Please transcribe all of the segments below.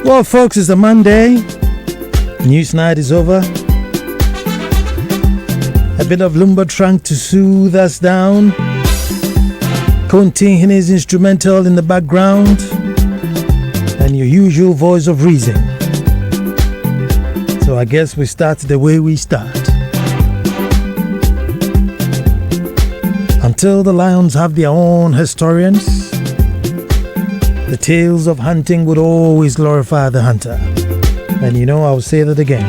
Well, folks, it's a Monday. News night is over. A bit of lumber trunk to soothe us down. Contain his instrumental in the background. And your usual voice of reason. So I guess we start the way we start. Until the lions have their own historians, the tales of hunting would always glorify the hunter. And you know, I'll say that again.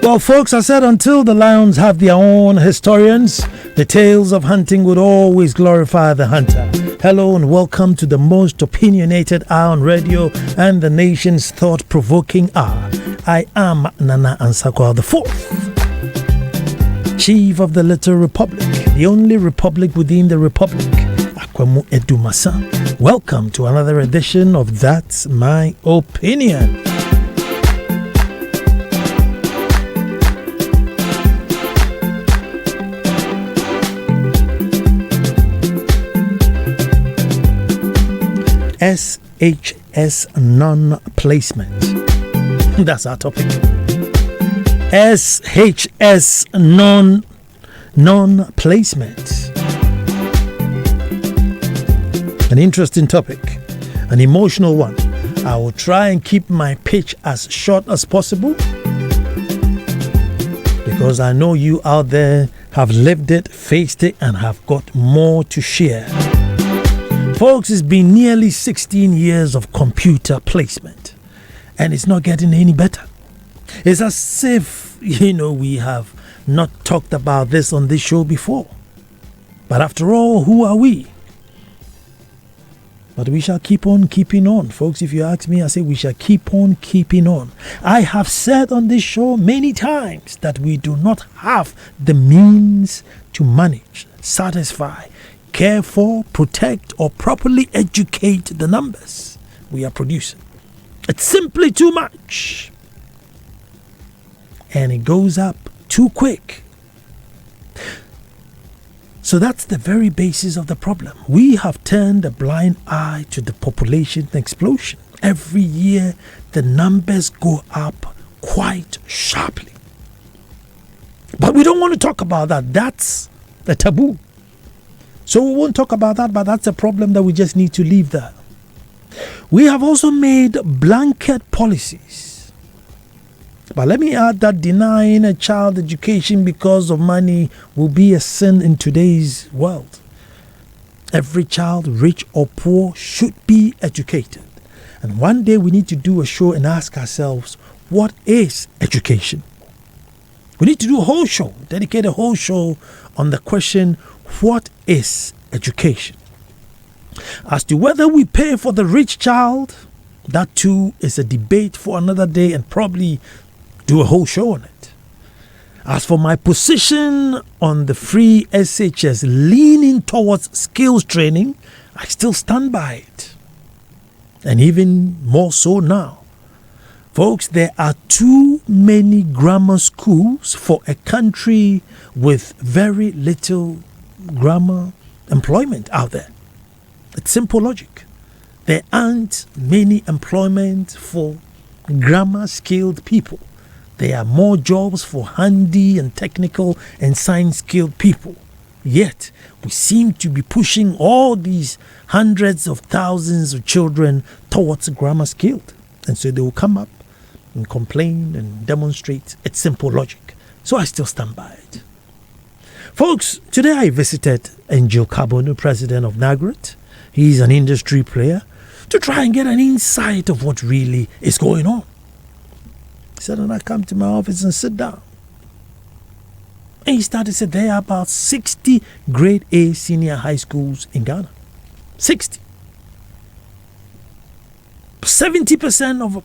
Well, folks, I said until the lions have their own historians, the tales of hunting would always glorify the hunter. Hello and welcome to the most opinionated hour on radio and the nation's thought-provoking hour. I am Nana Ansakwa IV, Chief of the Little Republic, the only republic within the republic, Akwemu Edumasa. Welcome to another edition of That's My Opinion. SHS non-placement. That's our topic. SHS non-placement. An interesting topic, an emotional one. I will try and keep my pitch as short as possible because I know you out there have lived it, faced it, and have got more to share. Folks, it's been nearly 16 years of computer placement, and it's not getting any better. It's as if, we have not talked about this on this show before. But after all, who are we? But we shall keep on keeping on. Folks, if you ask me, I say we shall keep on keeping on. I have said on this show many times that we do not have the means to manage, satisfy, care for, protect, or properly educate the numbers we are producing. It's simply too much. And it goes up too quick. So that's the very basis of the problem. We have turned a blind eye to the population explosion. Every year, the numbers go up quite sharply. But we don't want to talk about that. That's the taboo. So we won't talk about that, but that's a problem that we just need to leave there. We have also made blanket policies. But let me add that denying a child education because of money will be a sin in today's world. Every child, rich or poor, should be educated. And one day we need to do a show and ask ourselves, what is education? We need to do a whole show, dedicate a whole show on the question, what is education? As to whether we pay for the rich child, that too is a debate for another day and probably do a whole show on it. As for my position on the free SHS leaning towards skills training, I still stand by it. And even more so now. Folks, there are too many grammar schools for a country with very little grammar employment out there. It's simple logic. There aren't many employment for grammar skilled people. There are more jobs for handy and technical and science skilled people. Yet, we seem to be pushing all these hundreds of thousands of children towards grammar skilled. And so they will come up and complain and demonstrate. It's simple logic. So I still stand by it. Folks, today I visited Angel Carbonu, president of NAGRET. He's an industry player, to try and get an insight of what really is going on. He said, and I come to my office and sit down. And he started to say there are about 60 grade A senior high schools in Ghana. 60. 70% of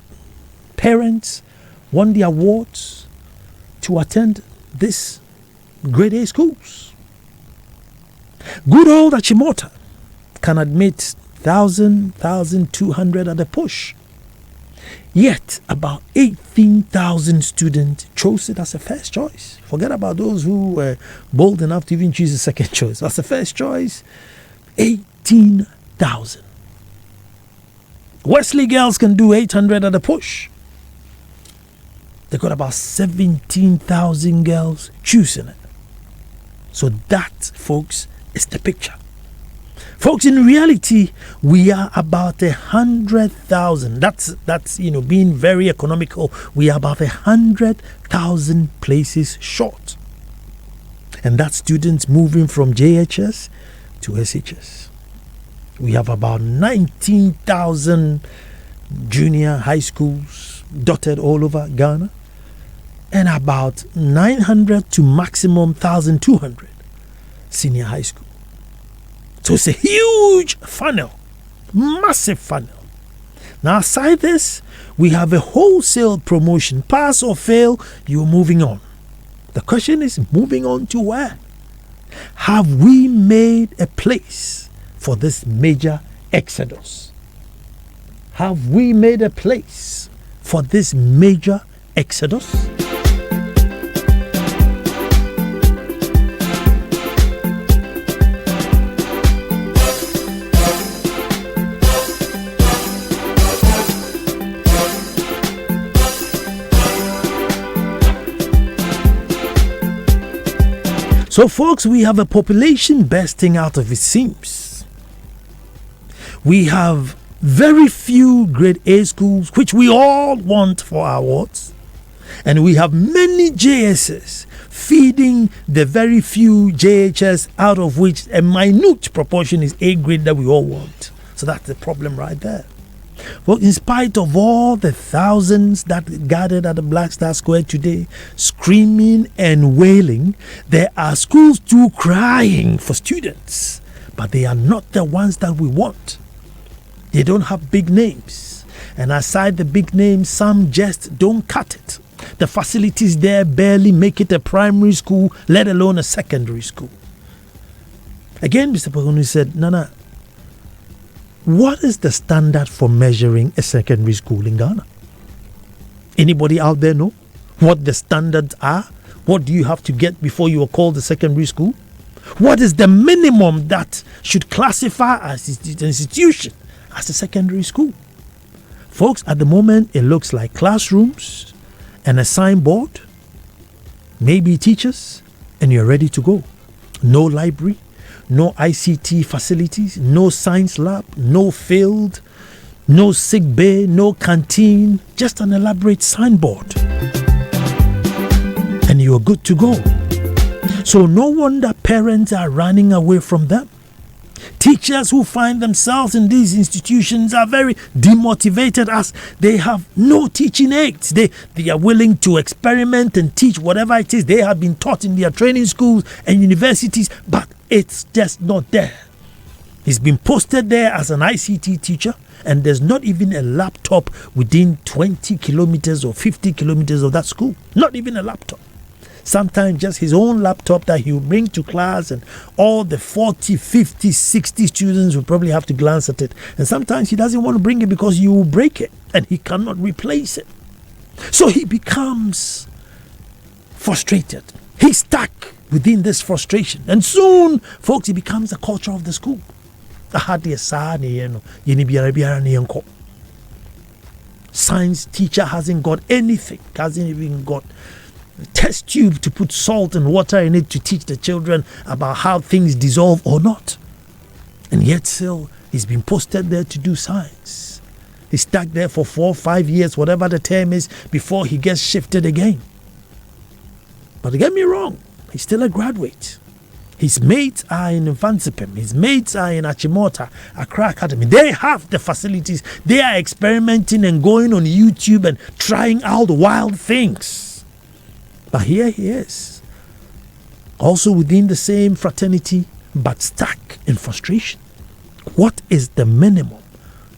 parents won the awards to attend this grade A schools. Good old Achimota can admit 1,200 at a push. Yet, about 18,000 students chose it as a first choice. Forget about those who were bold enough to even choose a second choice. As a first choice, 18,000. Wesley girls can do 800 at a push. They got about 17,000 girls choosing it. So that, folks, is the picture. Folks, in reality, we are about 100,000. That's being very economical. We are about 100,000 places short. And that's students moving from JHS to SHS. We have about 19,000 junior high schools dotted all over Ghana. And about 900 to maximum 1,200 senior high school. So it's a huge funnel, massive funnel. Now, aside this, we have a wholesale promotion. Pass or fail, you're moving on. The question is, moving on to where? Have we made a place for this major exodus? Have we made a place for this major exodus? So, folks, we have a population bursting out of its seams. We have very few grade A schools, which we all want for our wards. And we have many JSs feeding the very few JHS, out of which a minute proportion is A grade that we all want. So that's the problem right there. Well, in spite of all the thousands that gathered at the Black Star Square today, screaming and wailing, there are schools too crying for students. But they are not the ones that we want. They don't have big names. And aside the big names, some just don't cut it. The facilities there barely make it a primary school, let alone a secondary school. Again, Mr. Pagonu said, Nana, what is the standard for measuring a secondary school in Ghana? Anybody out there know what the standards are? What do you have to get before you are called a secondary school? What is the minimum that should classify as an institution as a secondary school? Folks, at the moment, it looks like classrooms and a signboard, maybe teachers, and you're ready to go. No library, no ICT facilities, no science lab, no field, no sick bay, no canteen, just an elaborate signboard. And you're good to go. So no wonder parents are running away from them. Teachers who find themselves in these institutions are very demotivated as they have no teaching aids. They are willing to experiment and teach whatever it is they have been taught in their training schools and universities, but it's just not there. It's been posted there as an ICT teacher, and there's not even a laptop within 20 kilometers or 50 kilometers of that school. Not even a laptop. Sometimes just his own laptop that he'll bring to class, and all the 40, 50, 60 students will probably have to glance at it. And sometimes he doesn't want to bring it because you will break it and he cannot replace it. So he becomes frustrated. He's stuck within this frustration. And soon, folks, it becomes the culture of the school. Science teacher hasn't got anything, hasn't even got a test tube to put salt and water in it to teach the children about how things dissolve or not. And yet still, he's been posted there to do science. He's stuck there for 4 or 5 years, whatever the term is, before he gets shifted again. But don't get me wrong, he's still a graduate. His mates are in Infansipim. His mates are in Achimota, Accra Academy. They have the facilities. They are experimenting and going on YouTube and trying out wild things. But here he is, also within the same fraternity, but stuck in frustration. What is the minimum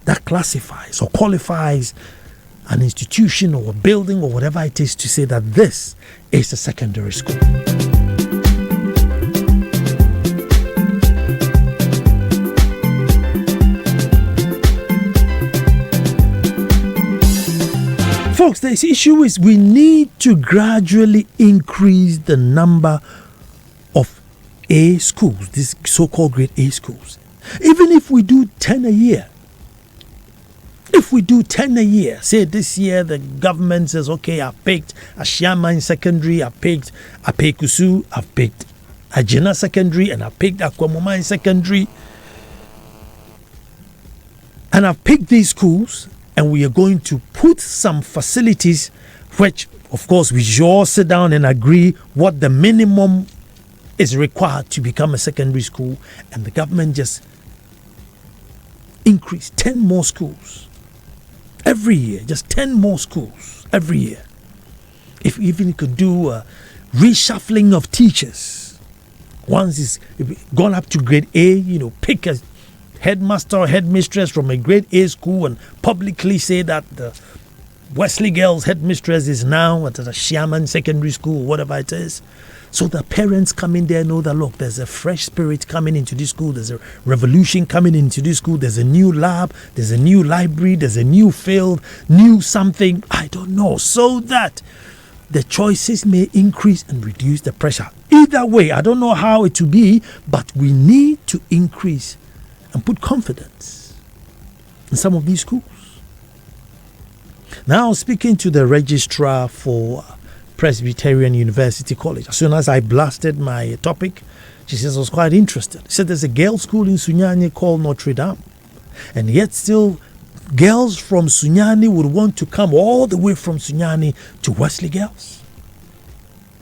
that classifies or qualifies an institution or a building or whatever it is to say that this is a secondary school? Folks, the issue is we need to gradually increase the number of A schools, these so-called grade A schools. Even if we do 10 a year, say this year the government says, okay, I've picked Ashiama in secondary, I've picked Apekusu, I've picked Ajina secondary, and I've picked Akwamoma in secondary, and I've picked these schools, and we are going to put some facilities, which, of course, we should all sit down and agree what the minimum is required to become a secondary school, and the government just increase 10 more schools every year, just 10 more schools every year. If even you could do a reshuffling of teachers, once it's gone up to grade A, pick a headmaster or headmistress from a grade A school and publicly say that the Wesley Girls headmistress is now at a Shaman secondary school, whatever it is. So the parents come in there, know that, look, there's a fresh spirit coming into this school, there's a revolution coming into this school, there's a new lab, there's a new library, there's a new field, new something, I don't know, so that the choices may increase and reduce the pressure. Either way, I don't know how it will be, but we need to increase and put confidence in some of these schools. Now, speaking to the registrar for Presbyterian University College, as soon as I blasted my topic, she says I was quite interested. She said there's a girls' school in Sunyani called Notre Dame, and yet still girls from Sunyani would want to come all the way from Sunyani to Wesley Girls.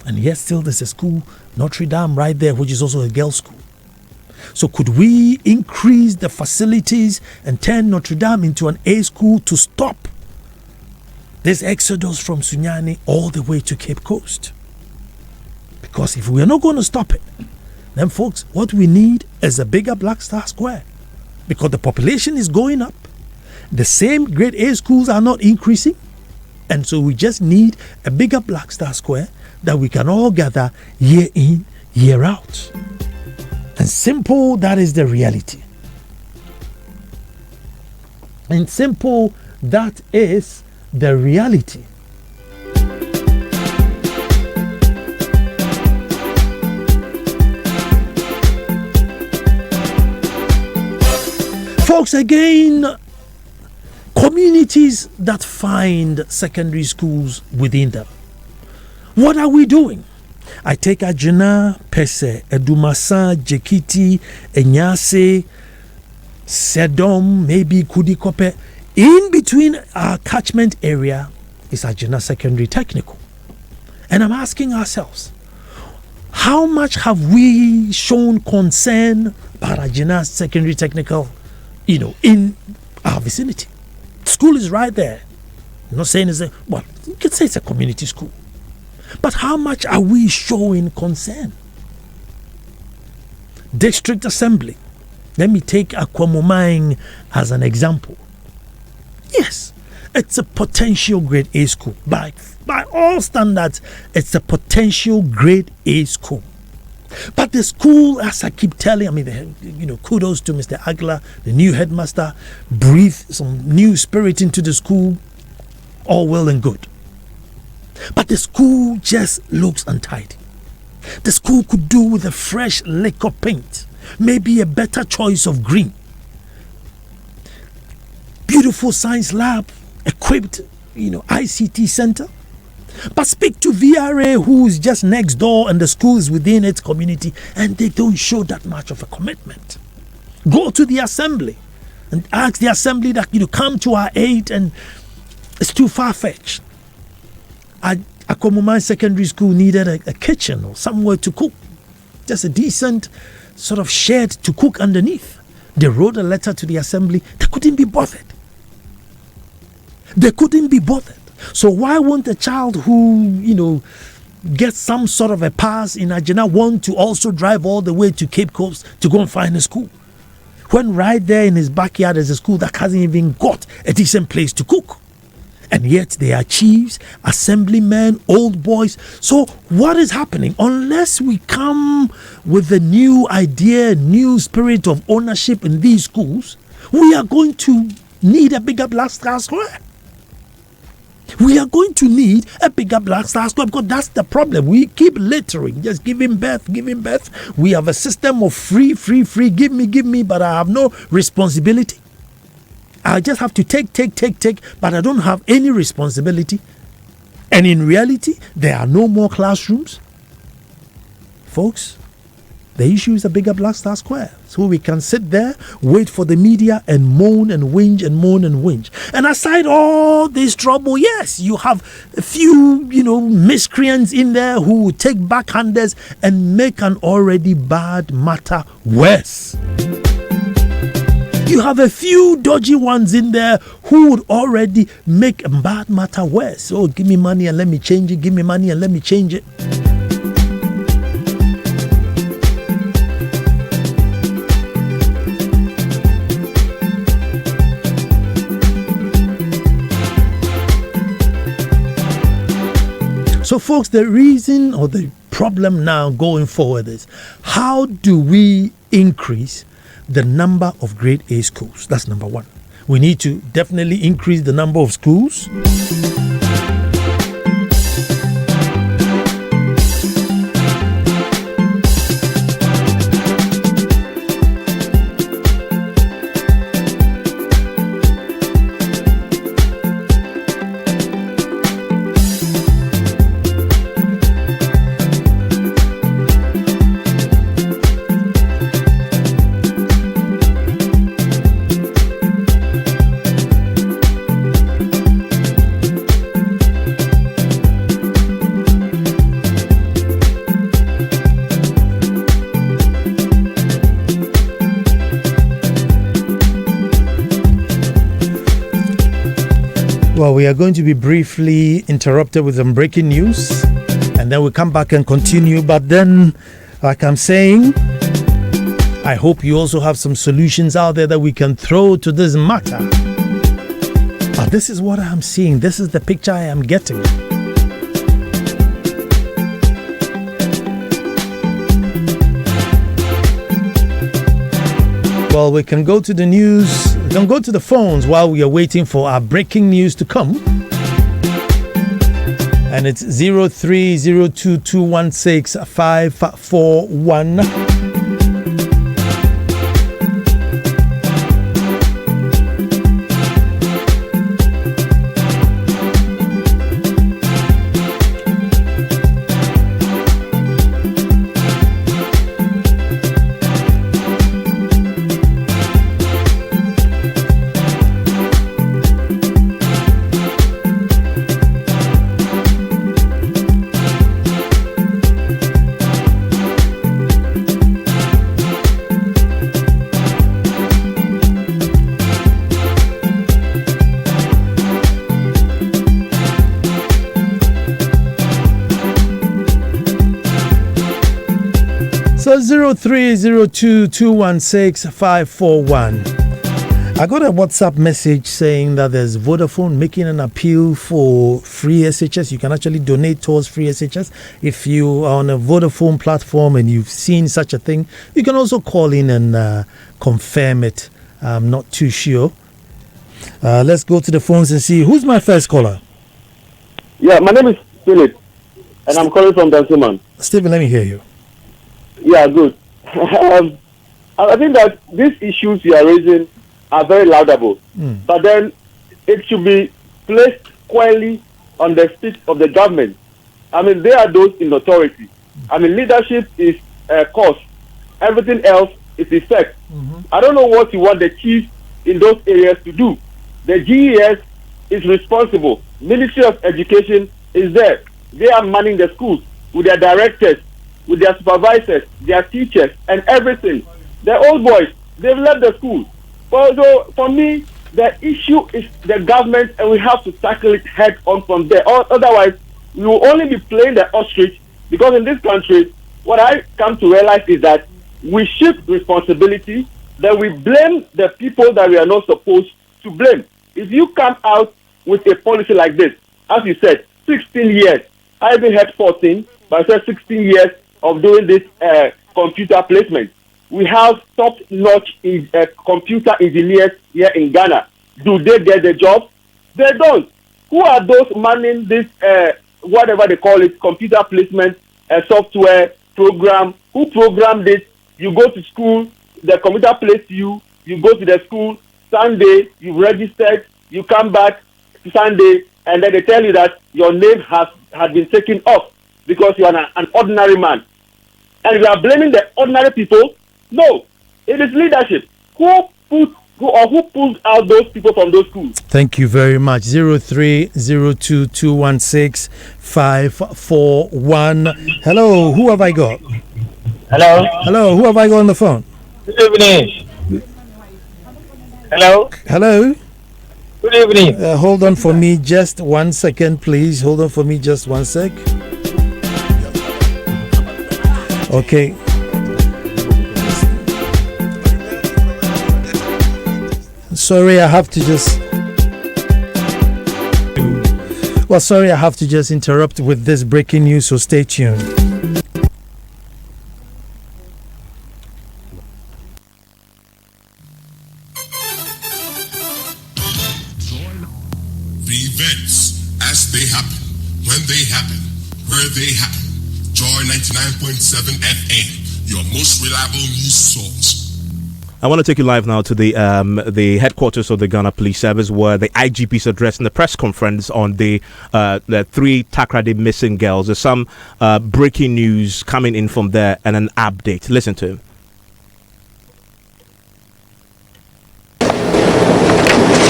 And yet still there's a school, Notre Dame, right there, which is also a girls' school. So could we increase the facilities and turn Notre Dame into an A school to stop this exodus from Sunyani all the way to Cape Coast? Because if we are not going to stop it, then folks, what we need is a bigger Black Star Square, because the population is going up. The same grade A schools are not increasing, and so we just need a bigger Black Star Square that we can all gather year in, year out. And simple, that is the reality. And simple, that is the reality. Folks, again, communities that find secondary schools within them. What are we doing? I take Ajina, Pese, Edumasa, Jekiti, Enyase, Sedom, maybe Kudikope. In between our catchment area is Ajina Secondary Technical. And I'm asking ourselves, how much have we shown concern about Ajina Secondary Technical, in our vicinity? School is right there. I'm not saying you could say it's a community school. But how much are we showing concern? District Assembly. Let me take Akwamomang as an example. Yes, it's a potential grade A school. By all standards, it's a potential grade A school. But the school, as I keep telling, kudos to Mr. Agla, the new headmaster, breathe some new spirit into the school, all well and good. But the school just looks untidy. The school could do with a fresh lick of paint, maybe a better choice of green. Beautiful science lab, equipped, ICT center. But speak to VRA, who's just next door, and the school is within its community, and they don't show that much of a commitment. Go to the assembly and ask the assembly that come to our aid, and it's too far-fetched. Akomuman Secondary School needed a kitchen or somewhere to cook, just a decent sort of shed to cook underneath. They wrote a letter to the assembly. They couldn't be bothered. So why won't a child who, gets some sort of a pass in Ajana want to also drive all the way to Cape Coast to go and find a school? When right there in his backyard is a school that hasn't even got a decent place to cook. And yet they are chiefs, assemblymen, old boys. So what is happening? Unless we come with a new idea, new spirit of ownership in these schools, we are going to need a bigger Black Star Square. We are going to need a bigger Black Star Square, because that's the problem. We keep littering, just giving birth. We have a system of free, give me, but I have no responsibility. I just have to take, but I don't have any responsibility. And in reality, there are no more classrooms. Folks, the issue is a bigger Black Star Square. So we can sit there, wait for the media, and moan and whinge and moan and whinge. And aside all this trouble, yes, you have a few, miscreants in there who will take backhanders and make an already bad matter worse. You have a few dodgy ones in there who would already make a bad matter worse. Oh, give me money and let me change it. Give me money and let me change it. So, folks, the reason or the problem now going forward is, how do we increase the number of grade A schools? That's number one. We need to definitely increase the number of schools. Well, we are going to be briefly interrupted with some breaking news, and then we'll come back and continue. But then, like I'm saying, I hope you also have some solutions out there that we can throw to this matter. But this is what I'm seeing. This is the picture I am getting. Well, we can go to the news. We can go to the phones while we are waiting for our breaking news to come. And it's 0302216541. So 0302216541. I got a WhatsApp message saying that there's Vodafone making an appeal for free SHS. You can actually donate towards free SHS. If you are on a Vodafone platform and you've seen such a thing, you can also call in and confirm it. I'm not too sure. Let's go to the phones and see. Who's my first caller? Yeah, my name is Philip, and I'm calling from Dansuman. Stephen, let me hear you. Yeah, good. I think that these issues you are raising are very laudable, but then it should be placed squarely on the feet of the government. I mean, they are those in authority. I mean, leadership is cause. Everything else is effect. I don't know what you want the chief in those areas to do. The GES is responsible. Ministry of Education is there. They are manning the schools with their directors, with their supervisors, their teachers, and everything. The old boys, they've left the school. So for me, the issue is the government, and we have to tackle it head on from there. Otherwise, we will only be playing the ostrich, because in this country, what I come to realize is that we shift responsibility, then we blame the people that we are not supposed to blame. If you come out with a policy like this, as you said, 16 years, I even had 14, but I said 16 years of doing this computer placement. We have top-notch computer engineers here in Ghana. Do they get the job? They don't. Who are those manning this, whatever they call it, computer placement software program? Who programmed it? You go to school, the computer places you, you go to the school, Sunday, you registered, you come back to Sunday, and then they tell you that your name has been taken off because you are an ordinary man. And you are blaming the ordinary people? No, it is leadership. Who pulled out those people from those schools? Thank you very much. 0302216541. Hello, who have I got? Hello, who have I got on the phone? Good evening. Hello. Good evening. Hold on for me just 1 second, please. Hold on for me just 1 sec. Okay. Sorry, I have to just interrupt with this breaking news, so stay tuned. The events as they happen, when they happen, where they happen. Joy 99.7 FM, your most reliable news source. I want to take you live now to the headquarters of the Ghana Police Service, where the IGP is addressing the press conference on the 3 Takrady missing girls. There's some breaking news coming in from there and an update. Listen to him.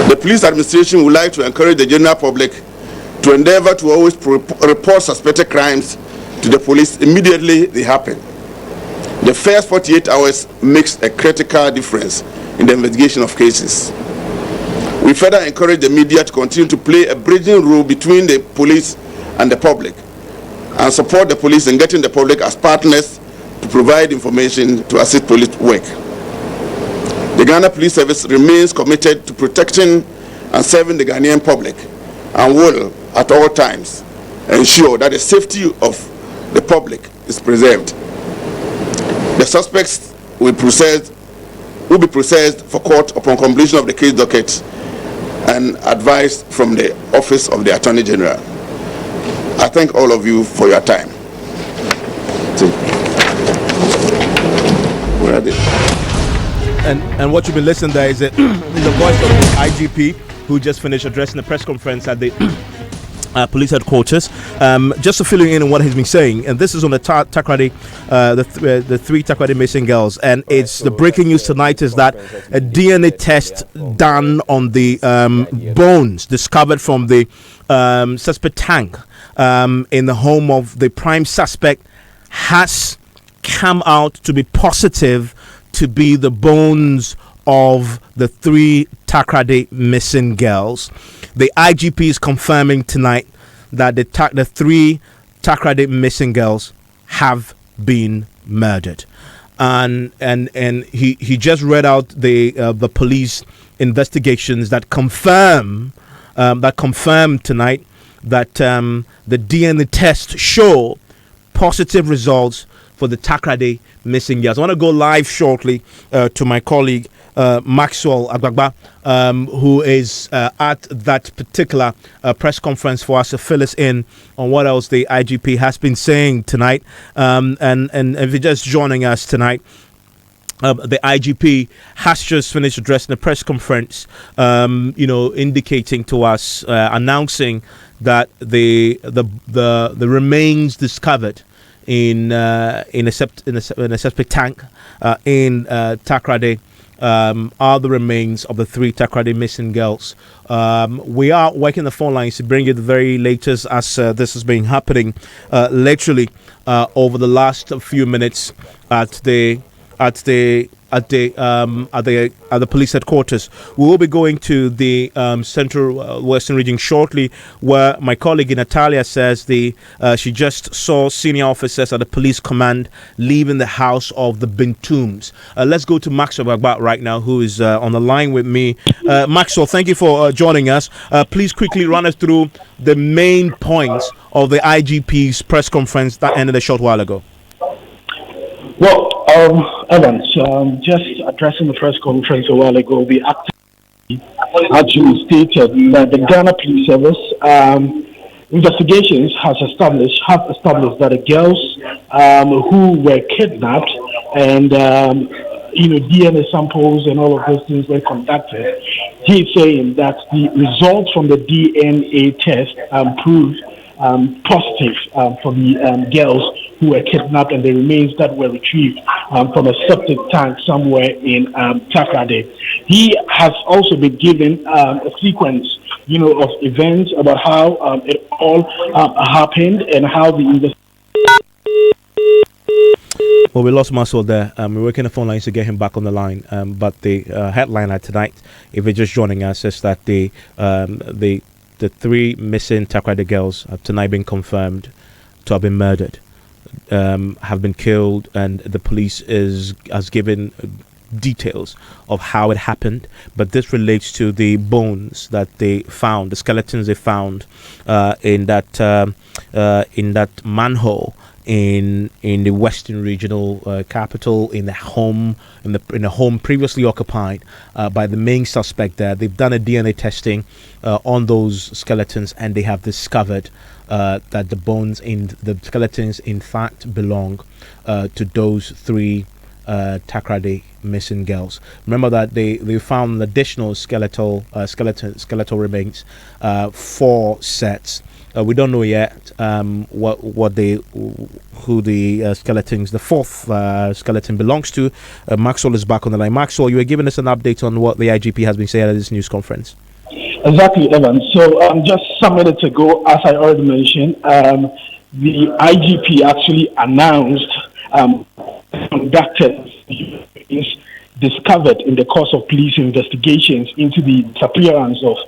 The police administration would like to encourage the general public to endeavor to always report suspected crimes to the police immediately they happen. The first 48 hours makes a critical difference in the investigation of cases. We further encourage the media to continue to play a bridging role between the police and the public, and support the police in getting the public as partners to provide information to assist police work. The Ghana Police Service remains committed to protecting and serving the Ghanaian public, and will at all times ensure that the safety of the public is preserved. The suspects will be processed for court upon completion of the case docket and advice from the Office of the Attorney General. I thank all of you for your time. Where are they? And what you've been listening there is the voice of the IGP, who just finished addressing the press conference at the police headquarters. Just to fill you in on what he's been saying, and this is on the Takrady, the 3 Takrady missing girls, and it's the breaking news tonight is that a DNA test done on the bones discovered from the suspect tank in the home of the prime suspect has come out to be positive to be the bones of the 3 Takrady missing girls. The IGP is confirming tonight that the 3 Takrady missing girls have been murdered, and he just read out the police investigations that confirm tonight that the DNA test show positive results for the Takrady missing girls. I want to go live shortly to my colleague Maxwell Agbagba, who is at that particular press conference for us to fill us in on what else the IGP has been saying tonight. And if you're just joining us tonight, the IGP has just finished addressing a press conference, indicating to us, announcing that the remains discovered in a septic tank in Takrady are the remains of the 3 Takrady missing girls. We are working the phone lines to bring you the very latest as this has been happening literally over the last few minutes at the police headquarters. We will be going to the Central Western region shortly, where my colleague Natalia says she just saw senior officers at the police command leaving the house of the Bintums. Let's go to Maxwell Bagbat right now, who is on the line with me. Maxwell, thank you for joining us. Please quickly run us through the main points of the IGP's press conference that ended a short while ago. Well, Evans, just addressing the press conference a while ago, the actor actually stated that the Ghana Police Service investigations have established that the girls who were kidnapped and DNA samples and all of those things were conducted. He's saying that the results from the DNA test proved positive for the girls who were kidnapped and the remains that were retrieved from a septic tank somewhere in Takrady. He has also been given a sequence, of events about how it all happened and how the Well, we lost Maxwell there. We're working the phone lines to get him back on the line. But the headliner tonight, if you're just joining us, is that the 3 missing Takrady girls have tonight been confirmed to have been murdered, have been killed, and the police has given details of how it happened. But this relates to the bones that they found, the skeletons they found in that manhole in the Western Regional capital, in a home previously occupied by the main suspect there. They've done a DNA testing on those skeletons, and they have discovered that the bones in the skeletons in fact belong to those 3 Takrady missing girls. Remember that they found additional skeletal remains, 4 sets. We don't know yet who the skeletons, the 4th skeleton belongs to. Maxwell is back on the line. Maxwell, you were giving us an update on what the IGP has been saying at this news conference. Exactly, Evan. So just some minutes ago, as I already mentioned, the IGP actually announced conducted is discovered in the course of police investigations into the disappearance of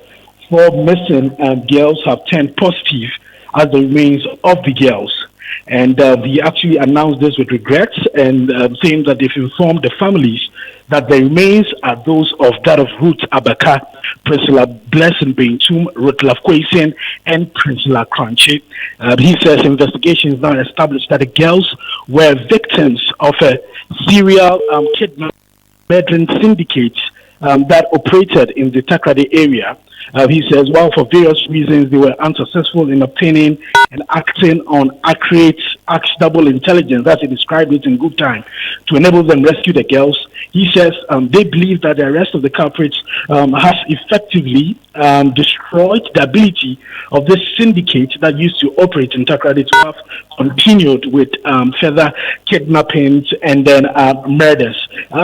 4 missing girls have turned positive as the remains of the girls. And he actually announced this with regrets and saying that they've informed the families that the remains are those of Ruth Abaka, Priscilla Blessing Bintum, Ruth Lafquason, and Priscilla Crunchy. He says investigations now established that the girls were victims of a serial kidnapping murdering syndicate that operated in the Takrady area. He says, while for various reasons they were unsuccessful in obtaining and acting on accurate, actionable intelligence, as he described it in good time, to enable them rescue the girls. He says they believe that the arrest of the culprits has effectively destroyed the ability of this syndicate that used to operate in Takrady to have continued with further kidnappings and then murders.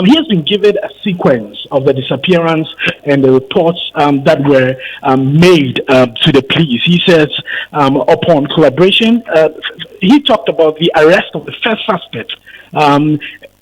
He has been given a sequence of the disappearance and the reports that were made to the police. He says upon collaboration, he talked about the arrest of the first suspect.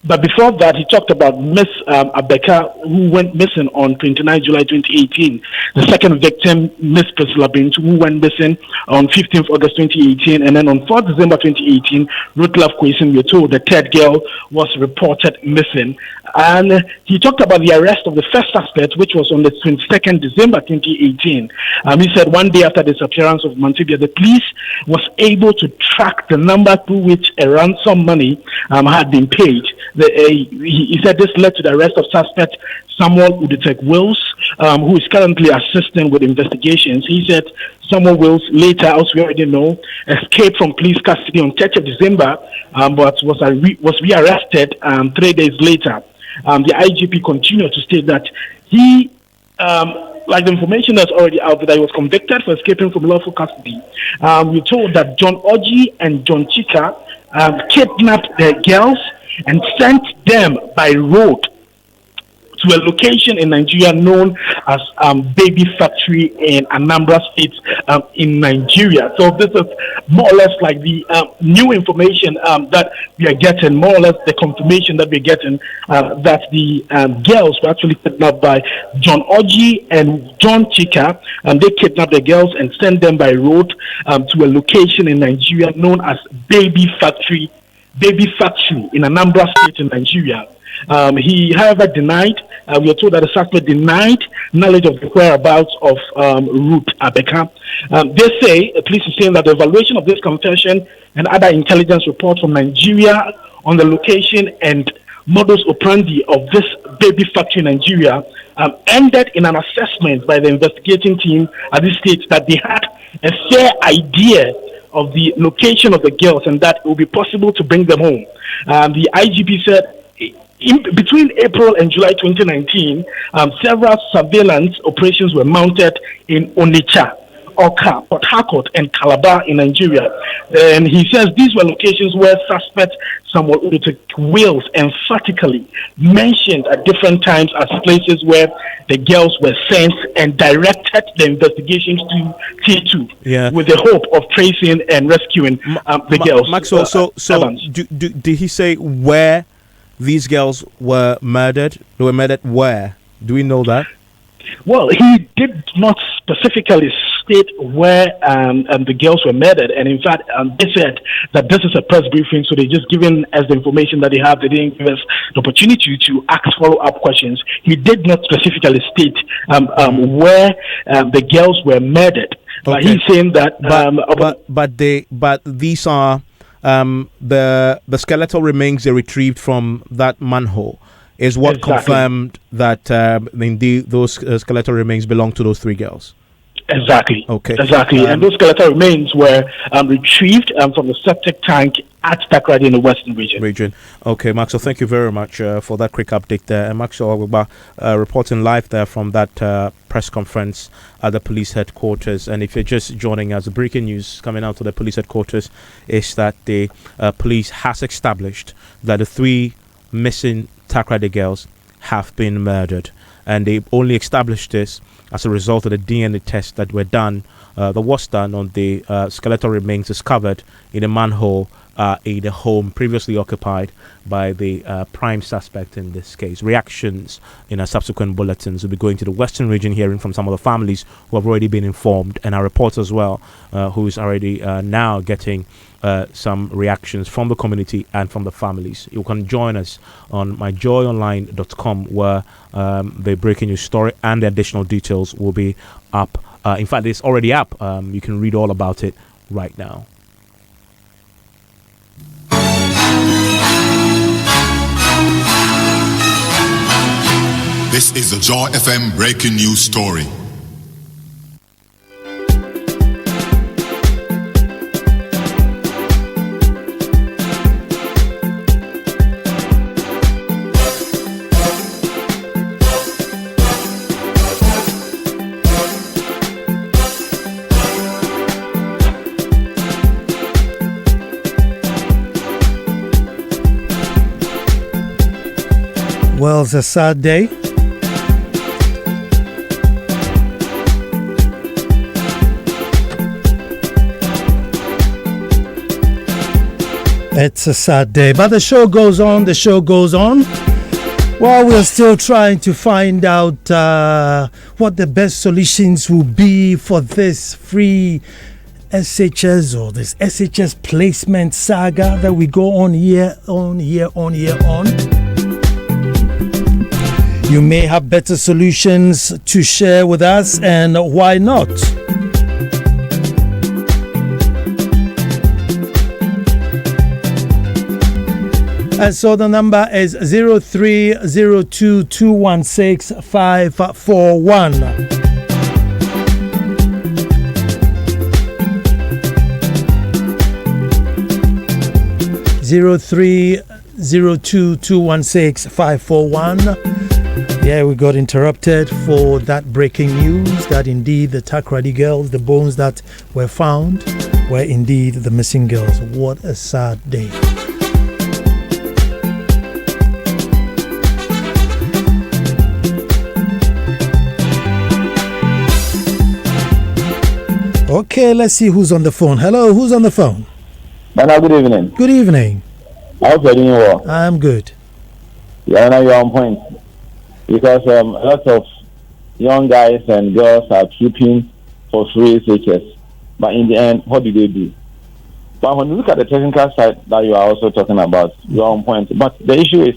But before that, he talked about Miss Abeka, who went missing on 29 July 2018. The second victim, Miss Priscilla Bintu, who went missing on 15th August 2018. And then on 4th December 2018, Ruth Lafquason, we're told the 3rd girl was reported missing. And he talked about the arrest of the first suspect, which was on the 22nd December 2018. He said one day after the disappearance of Mantibia, the police was able to track the number through which a ransom money had been paid. He said this led to the arrest of suspect Samuel Uditek Wills, who is currently assisting with investigations. He said Samuel Wills later, as we already know, escaped from police custody on 30th of December, but was rearrested 3 days later. the IGP continued to state that he, like the information that's already out there, that he was convicted for escaping from lawful custody. We're told that John Oji and John Chika kidnapped the girls and sent them by road to a location in Nigeria known as Baby Factory in Anambra State in Nigeria. So this is more or less like the new information that we are getting, more or less the confirmation that we're getting that the girls were actually kidnapped by John Oji and John Chika, and they kidnapped the girls and sent them by road to a location in Nigeria known as Baby Factory in Anambra State in Nigeria. He, however, denied. We are told that the suspect denied knowledge of the whereabouts of Ruth Abeka. They say, police is saying that the evaluation of this confession and other intelligence reports from Nigeria on the location and modus operandi of this Baby Factory in Nigeria ended in an assessment by the investigating team at this stage that they had a fair idea of the location of the girls and that it will be possible to bring them home. The IGP said, between April and July 2019, several surveillance operations were mounted in Onitsha, Oka, Port Harcourt, and Calabar in Nigeria. And he says these were locations where suspects, somewhat with wheels, emphatically mentioned at different times as places where the girls were sent and directed the investigations to T2 with the hope of tracing and rescuing the girls. Maxwell, so did he say where these girls were murdered? They were murdered where? Do we know that? Well, he did not specifically state where the girls were murdered. And in fact, they said that this is a press briefing, so they just given us the information that they have. They didn't give us the opportunity to ask follow-up questions. He did not specifically state where the girls were murdered. But he's saying that... But these are... the skeletal remains they retrieved from that manhole is what confirmed that indeed those skeletal remains belong to those three girls. Exactly. Okay. Exactly. And those skeletal remains were retrieved from the septic tank at Takrady in the Western region. Okay, Maxwell, thank you very much for that quick update there. And Maxwell reporting live there from that press conference at the police headquarters. And if you're just joining us, the breaking news coming out of the police headquarters is that the police has established that the three missing Takrady girls have been murdered. And they only established this as a result of the DNA tests that was done on the skeletal remains discovered in a manhole in a home previously occupied by the prime suspect in this case. Reactions in our subsequent bulletins will be going to the Western region, hearing from some of the families who have already been informed, and our reporter as well, who is already now getting some reactions from the community and from the families. You can join us on myjoyonline.com, where the breaking news story and the additional details will be up. In fact, it's already up. You can read all about it right now. This is the Joy FM breaking news story. Well, it's a sad day. It's a sad day, but the show goes on. While we're still trying to find out what the best solutions will be for this free SHS or this SHS placement saga that we go on year on. You may have better solutions to share with us, and why not? And so the number is 0302216541. 0302216541. 0302165541. Yeah, we got interrupted for that breaking news that indeed the Takrady girls, the bones that were found, were indeed the missing girls. What a sad day. Okay, let's see who's on the phone. Hello, who's on the phone? Nana, good evening. Good evening. I hope you're doing well. I'm good. Yeah, now you're on point. Because lots of young guys and girls are trooping for free SHS. But in the end, what do they do? But when you look at the technical side that you are also talking about, you're on point. But the issue is,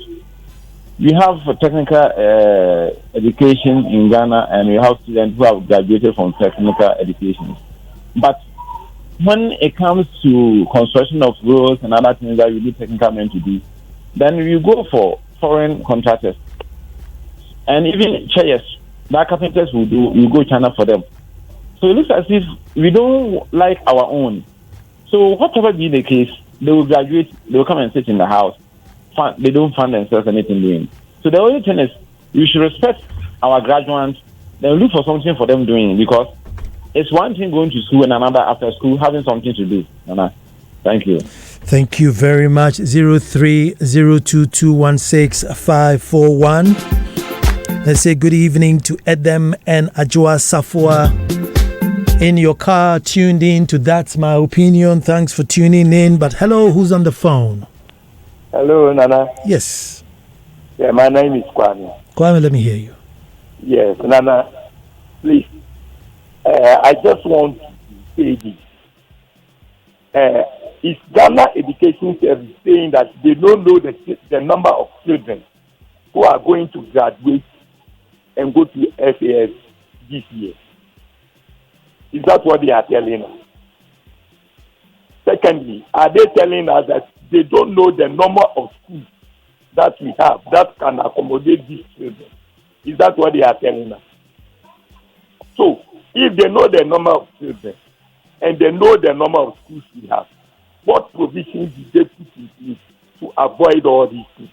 we have technical education in Ghana, and we have students who have graduated from technical education. But when it comes to construction of roads and other things that you need technical men to do, then you go for foreign contractors. And even chairs that carpenters will do, you go China for them. So it looks as if we don't like our own. So whatever be the case, they will graduate, they will come and sit in the house. They don't find themselves anything doing. So the only thing is, we should respect our graduates, then look for something for them doing, because it's one thing going to school and another after school having something to do. Thank you. Thank you very much. 0302216541. Let's say good evening to Edem and Ajua Safua. In your car, tuned in to That's My Opinion. Thanks for tuning in. But hello, who's on the phone? Hello, Nana. Yes. Yeah, my name is Kwame. Kwame, let me hear you. Yes, Nana, please. I just want to say this. Is Ghana Education Service saying that they don't know the number of children who are going to graduate and go to FAS this year? Is that what they are telling us? Secondly, are they telling us that they don't know the number of schools that we have that can accommodate these children? Is that what they are telling us? So, if they know the number of children and they know the number of schools we have, what provisions did they put in place to avoid all these things?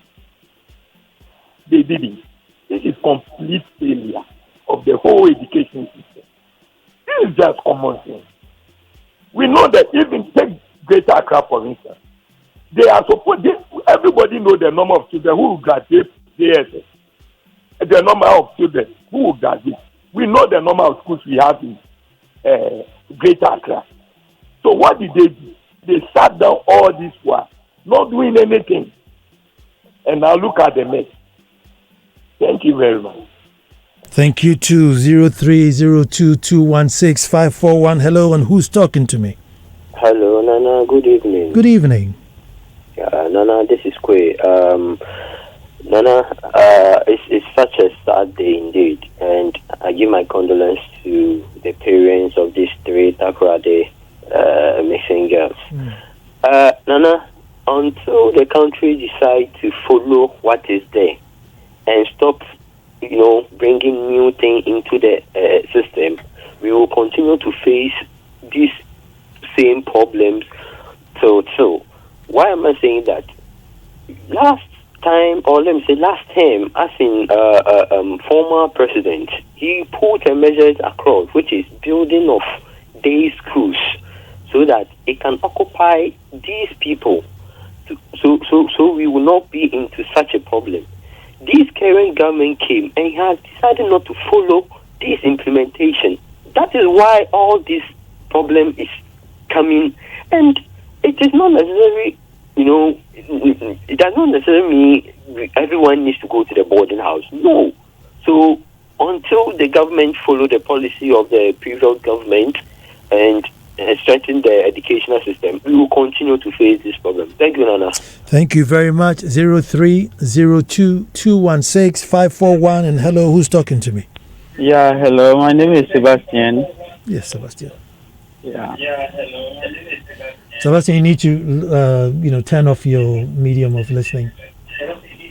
They didn't. This is complete failure of the whole education system. This is just common sense. We know that even take Greater Accra, for instance, they are supposed. Everybody know the number of children who will graduate JSS. The number of children who will graduate. We know the number of schools we have in Greater Accra. So what did they do? They sat down all this while, not doing anything. And now look at the mess. Thank you very much. Thank you too. 0302216541. Hello, and who's talking to me? Hello, Nana. Good evening. Good evening. Nana, this is Kwe. Nana, it's such a sad day indeed, and I give my condolence to the parents of these three Takrady missing girls. Nana, until the country decide to follow what is there and stop, bringing new thing into the system, we will continue to face these same problems. So, why am I saying that? Last term, as in former president, he put a measures across, which is building of day schools, so that it can occupy these people. So we will not be into such a problem. This current government came and has decided not to follow this implementation. That is why all this problem is coming, and it is not necessary. It does not necessarily mean everyone needs to go to the boarding house. No. So until the government follow the policy of the previous government and strengthen the educational system, we will continue to face this problem. Thank you, Nana. Thank you very much. 0302216541. And hello, who's talking to me? Yeah, hello. My name is Sebastian. Yes, Sebastian. Yeah. Hello. Sebastian, you need to, turn off your medium of listening.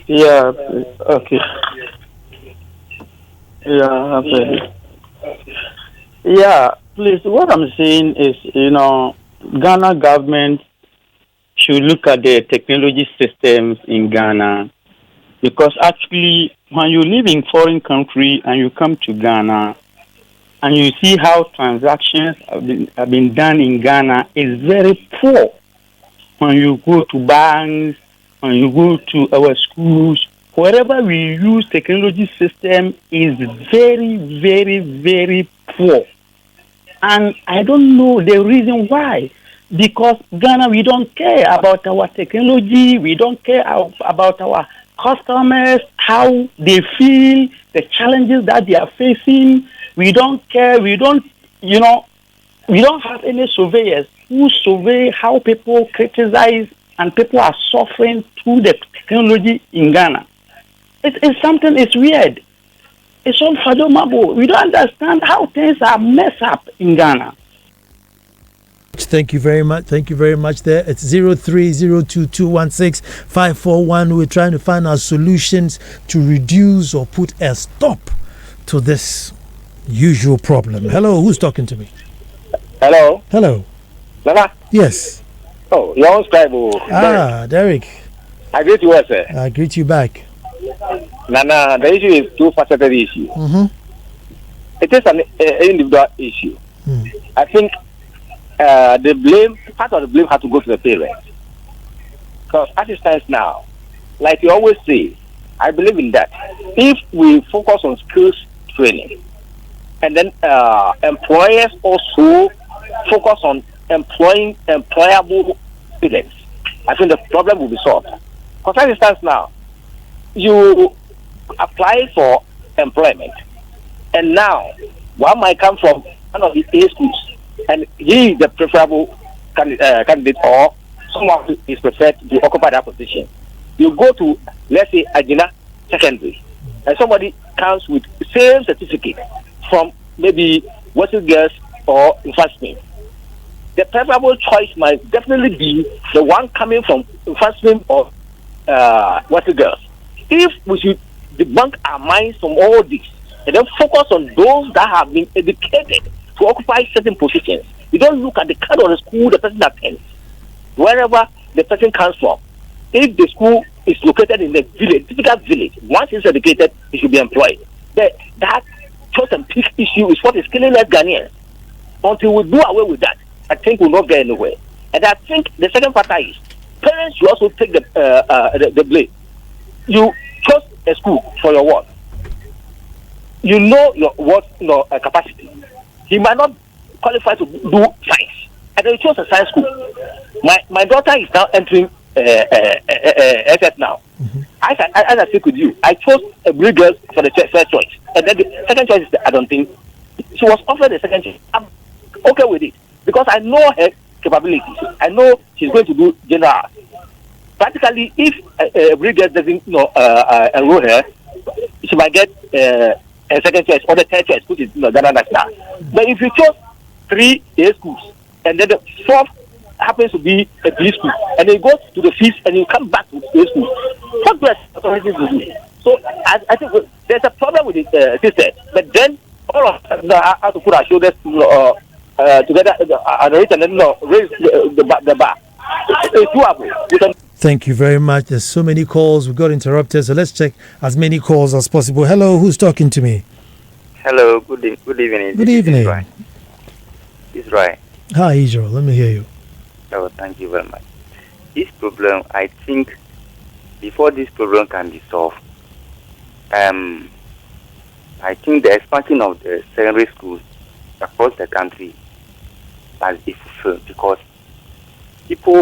Yeah. Okay. Yeah. Okay. Yeah. Please, what I'm saying is, Ghana government should look at the technology systems in Ghana, because actually, when you live in foreign country and you come to Ghana, and you see how transactions have been done in Ghana, is very poor. When you go to banks, when you go to our schools, wherever we use technology system is very, very, very poor. And I don't know the reason why. Because Ghana, we don't care about our technology, we don't care about our customers, how they feel, the challenges that they are facing. We don't care, we don't have any surveyors who survey how people criticize and people are suffering through the technology in Ghana. It's something, it's weird. It's unfathomable. We don't understand how things are messed up in Ghana. Thank you very much. Thank you very much there. It's 0302216541. We're trying to find our solutions to reduce or put a stop to this usual problem. Hello, who's talking to me? Hello. Hello. Nana? Yes. Oh, your own scribe. Derek. I greet you well, sir. I greet you back. Nana, the issue is two-faceted issue. Mm-hmm. It is an individual issue. I think part of the blame has to go to the parents. Because as it stands now, like you always say, I believe in that. If we focus on skills training, and then employers also focus on employing employable students, I think the problem will be solved. Because as it stands now, you apply for employment, and now one might come from one of the A schools, and he is the preferable candidate, or someone who is preferred to occupy that position. You go to, let's say, Agina Secondary, and somebody comes with the same certificate from maybe Western Girls or Investment. The preferable choice might definitely be the one coming from Investment or Western Girls. If we should debunk our minds from all this and then focus on those that have been educated to occupy certain positions, you don't look at the kind of the school the person attends, wherever the person comes from. If the school is located in a village, typical village, once it's educated, it should be employed. That choice and pick issue is what is killing us Ghanaians. Until we do away with that, I think we'll not get anywhere. And I think the second factor is parents should also take the blame. You chose a school for your work. You know your capacity. He might not qualify to do science, and then you chose a science school. My daughter is now entering SS now. Mm-hmm. As I speak with you, I chose a blue girl for the first choice, and then the second choice is I don't think she was offered the second choice. I'm okay with it because I know her capabilities. I know she's going to do general. Practically, if a blue girl doesn't enroll her, she might get a second choice or the third choice, which is Ghana National. But if you chose 3 A schools and then the 4th happens to be a B school, and then you go to the 5th and you come back to A school, what do authorities will do? So I think there's a problem with the system. But then all of us have to put our shoulders together and then raise the bar. It's doable. Thank you very much. There's so many calls. We got interrupted, so let's check as many calls as possible. Hello, who's talking to me? Hello, good evening. Good evening. Israel. Hi, Israel. Let me hear you. Oh, thank you very much. This problem, I think, before this problem can be solved, I think the expansion of the secondary schools across the country must be fulfilled because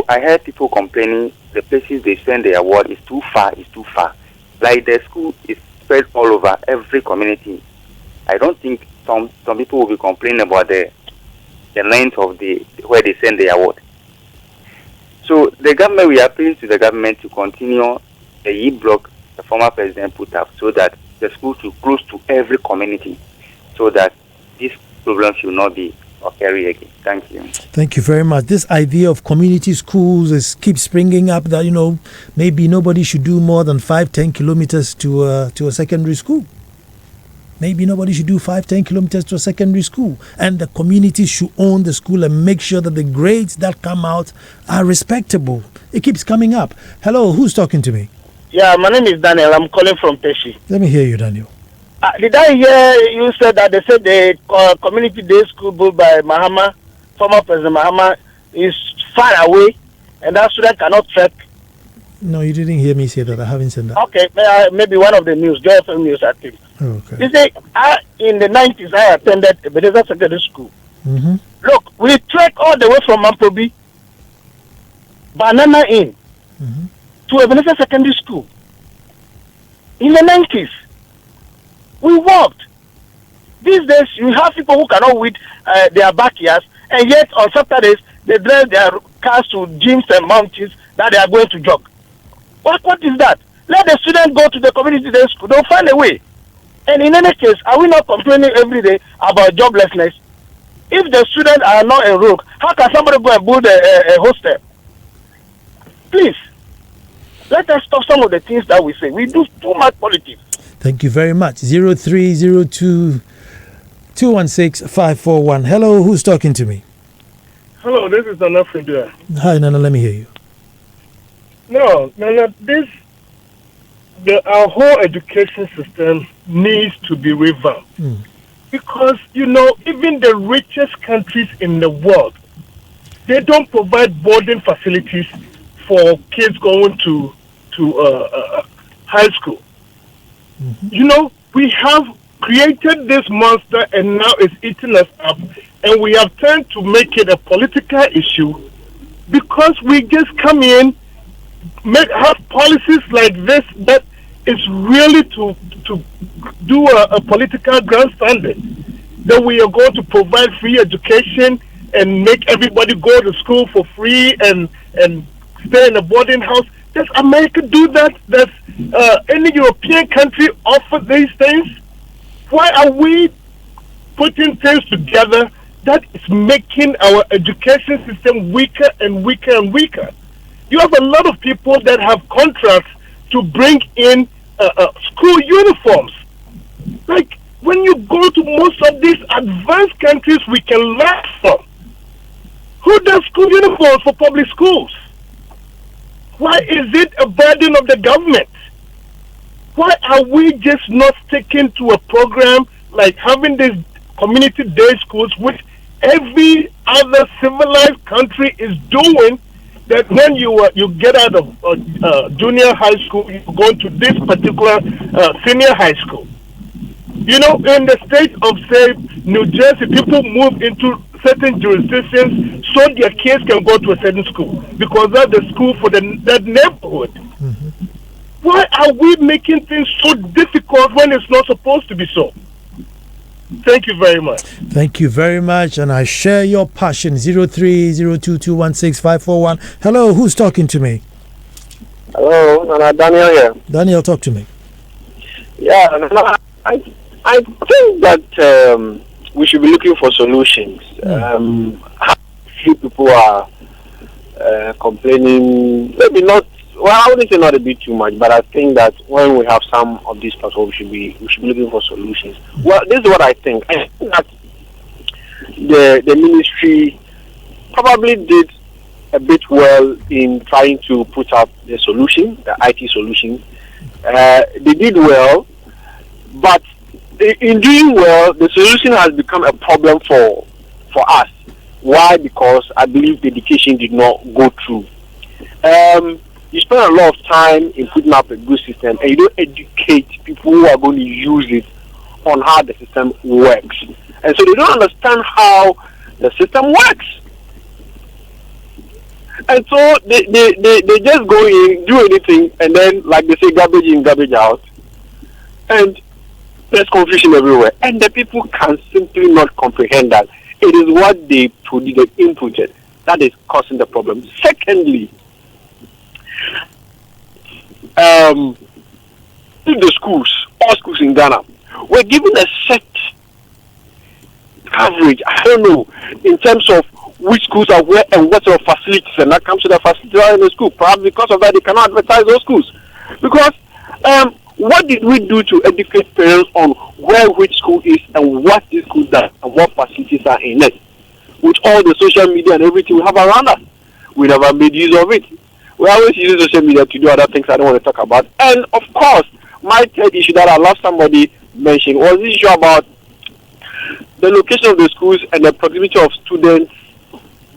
I heard people complaining the places they send their award is too far. Like the school is spread all over every community. I don't think some people will be complaining about the length of where they send their award. So the government, we appeal to the government to continue the E-block the former president put up so that the schools should close to every community so that this problem should not be occurring again. Thank you. Thank you very much. This idea of community schools keeps springing up that, maybe nobody should do more than 5-10 kilometers to a secondary school. Maybe nobody should do 5-10 kilometers to a secondary school, and the community should own the school and make sure that the grades that come out are respectable. It keeps coming up. Hello, who's talking to me? Yeah, my name is Daniel. I'm calling from Peshi. Let me hear you, Daniel. Did I hear you said that they said the community day school built by Mahama, former President Mahama, is far away, and that student cannot trek? No, you didn't hear me say that. I haven't said that. Okay, maybe one of the news, JFM News, I think. Okay. You see, in the 90s, I attended Ebenezer Secondary School. Mm-hmm. Look, we trek all the way from Mamprobi, Banana Inn, to Ebenezer Secondary School. In the 90s, we walked. These days, you have people who cannot weed their backyards, and yet on Saturdays, they drive their cars to gyms and mountains that they are going to jog. What is that? Let the students go to the community day school. They'll find a way. And in any case, are we not complaining every day about joblessness? If the students are not enrolled, how can somebody go and build a hostel? Please, let us stop some of the things that we say. We do too much politics. Thank you very much. 0302 216 541. Hello, who's talking to me? Hello, this is Nana Fridua. Hi, Nana, let me hear you. No, Nana, our whole education system needs to be revamped. Because, even the richest countries in the world, they don't provide boarding facilities for kids going to high school. We have created this monster and now it's eating us up, and we have turned to make it a political issue because we just come in, have policies like this that is really to do a political grandstanding, that we are going to provide free education and make everybody go to school for free and stay in a boarding house. Does America do that? Does any European country offer these things? Why are we putting things together that is making our education system weaker and weaker and weaker? You have a lot of people that have contracts to bring in school uniforms. Like, when you go to most of these advanced countries we can learn from, who does school uniforms for public schools? Why is it a burden of the government? Why are we just not sticking to a program like having these community day schools, which every other civilized country is doing, that when you get out of junior high school, you go to this particular senior high school. In the state of, say, New Jersey, people move into certain jurisdictions so their kids can go to a certain school because that's the school for that neighborhood. Why are we making things so difficult when it's not supposed to be so? Thank you very much. Thank you very much, and I share your passion. 0302216541. Hello, who's talking to me? Hello, Daniel here. Daniel, talk to me. Yeah, I think that we should be looking for solutions. Few people are complaining, maybe not. Well, I wouldn't say not a bit too much, but I think that when we have some of these platforms, we should be looking for solutions. Well, this is what I think. I think that the ministry probably did a bit well in trying to put up the solution, the IT solution. They did well, but in doing well, the solution has become a problem for us. Why? Because I believe the education did not go through. You spend a lot of time in putting up a good system, and you don't educate people who are going to use it on how the system works. And so they don't understand how the system works. And so they just go in, do anything, and then, like they say, garbage in, garbage out. And there's confusion everywhere. And the people can simply not comprehend that. It is what they inputted that is causing the problem. Secondly, in the schools, all schools in Ghana, we're given a set coverage, I don't know, in terms of which schools are where and what sort of facilities, and that comes to the facilities in the school. Perhaps because of that, they cannot advertise those schools. Because what did we do to educate parents on where which school is and what this school does and what facilities are in it? With all the social media and everything we have around us, we never made use of it. We always use social media to do other things I don't want to talk about. And of course, my third issue that I love somebody mentioned was the issue about the location of the schools and the proximity of students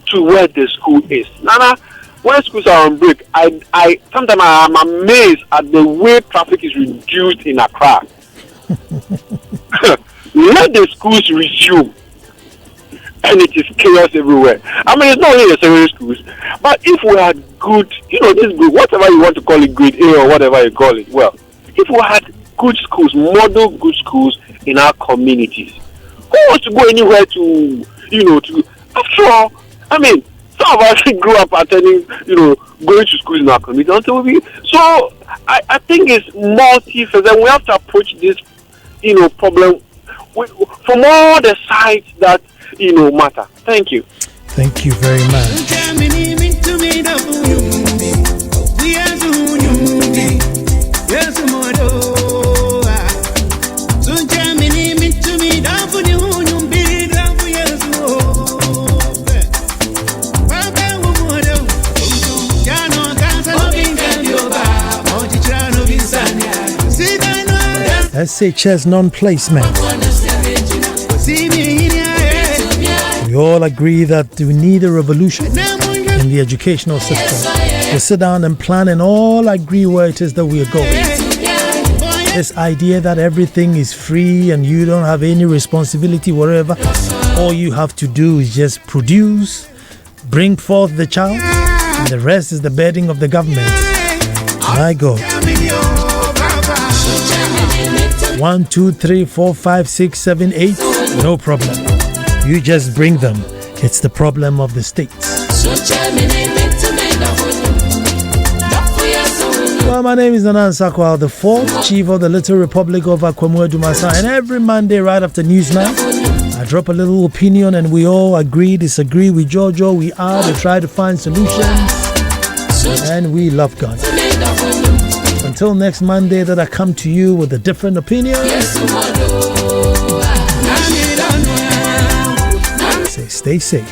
to where the school is. Nana, when schools are on break, I sometimes I am amazed at the way traffic is reduced in Accra. Let the schools resume, and it is chaos everywhere. I mean, it's not only the secondary schools, but if we had good, this good, whatever you want to call it, grade A or whatever you call it, well, if we had good schools, model good schools in our communities, who wants to go anywhere to, after all, I mean, some of us grew up attending, going to schools in our community until so I think it's multifaceted. We have to approach this, problem from all the sides that, matter. Thank you. Thank you very much. SHS non-placement. We all agree that we need a revolution in the educational system. We sit down and plan and all agree where it is that we are going. This idea that everything is free and you don't have any responsibility wherever, all you have to do is just produce, bring forth the child, and the rest is the burden of the government. My God. 1, 2, 3, 4, 5, 6, 7, 8. No problem. You just bring them. It's the problem of the states. Well, my name is Nanan Sakwal, the 4th Chief of the Little Republic of Akwamu Dumasa, and every Monday right after Newsnight, I drop a little opinion and we all agree, disagree with Jojo. We try to find solutions, and we love God. Until next Monday that I come to you with a different opinion. Stay safe.